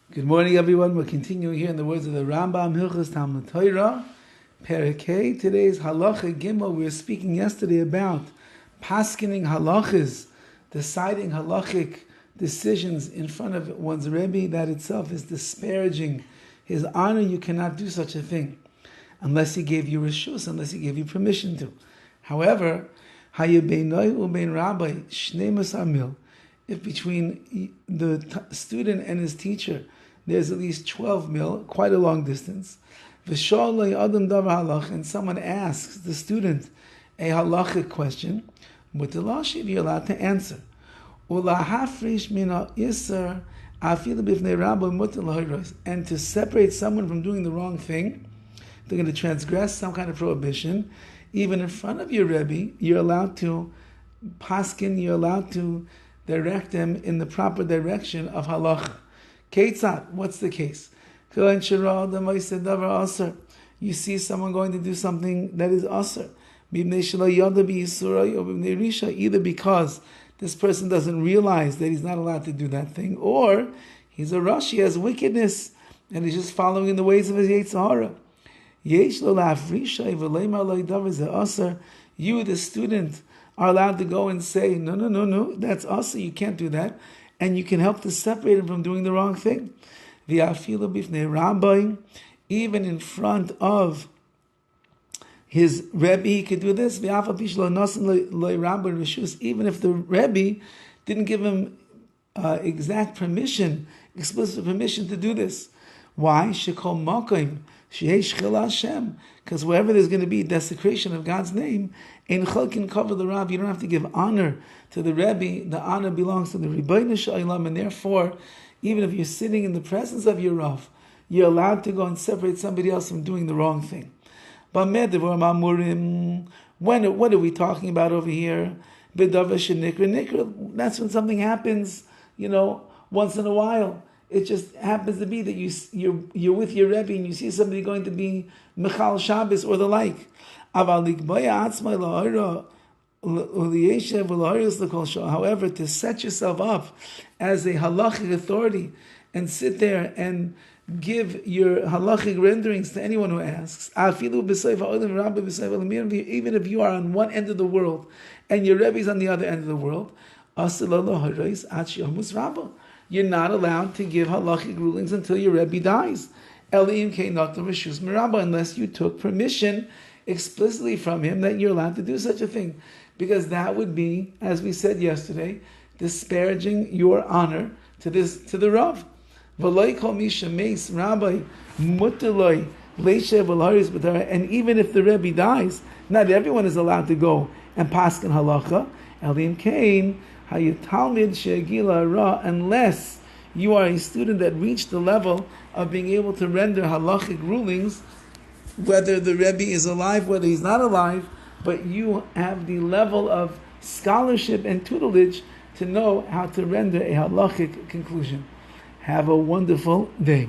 Good morning, everyone. We're continuing here in the words of the RAMBAM, Hilchos Talmud Torah, Perek. Today's Halacha Gimel. We were speaking yesterday about paskening halachas, deciding halachic decisions in front of one's Rebbe. That itself is disparaging his honor. You cannot do such a thing unless he gave you reshus, unless he gave you permission to. However, Hayabeinoi ubein Rabbi shnei masar mil. If between the student and his teacher there's at least 12 mil, quite a long distance, and someone asks the student a halachic question, you're allowed to answer. And to separate someone from doing the wrong thing, they're going to transgress some kind of prohibition, even in front of your Rebbe, you're allowed to paskin, you're allowed to direct them in the proper direction of halacha. Ketzat, what's the case? You see someone going to do something that is asr, either because this person doesn't realize that he's not allowed to do that thing, or he's a rush, he has wickedness, and he's just following in the ways of his Yetzirah. You, the student, are allowed to go and say, no, that's asr, you can't do that. And you can help to separate him from doing the wrong thing. Rabbi, even in front of his Rebbe, he could do this. Even if the Rebbe didn't give him exact permission, explicit permission to do this. Why? Because wherever there's going to be desecration of God's name, in Chol can cover the Rav. You don't have to give honor to the Rebbe. The honor belongs to the Rabbi Shalom, and therefore, even if you're sitting in the presence of your Rav, you're allowed to go and separate somebody else from doing the wrong thing. But what are we talking about over here? That's when something happens, once in a while. It just happens to be that you're with your Rebbe and you see somebody going to be Michal Shabbos or the like. However, to set yourself up as a halachic authority and sit there and give your halachic renderings to anyone who asks, even if you are on one end of the world and your Rebbe is on the other end of the world, you're not allowed to give halachic rulings until your Rebbe dies, unless you took permission explicitly from him that you're allowed to do such a thing. Because that would be, as we said yesterday, disparaging your honor to the Rav. And even if the Rebbe dies, not everyone is allowed to go and paskin halacha. Unless you are a student that reached the level of being able to render halachic rulings, whether the Rebbe is alive, whether he's not alive, but you have the level of scholarship and tutelage to know how to render a halachic conclusion. Have a wonderful day.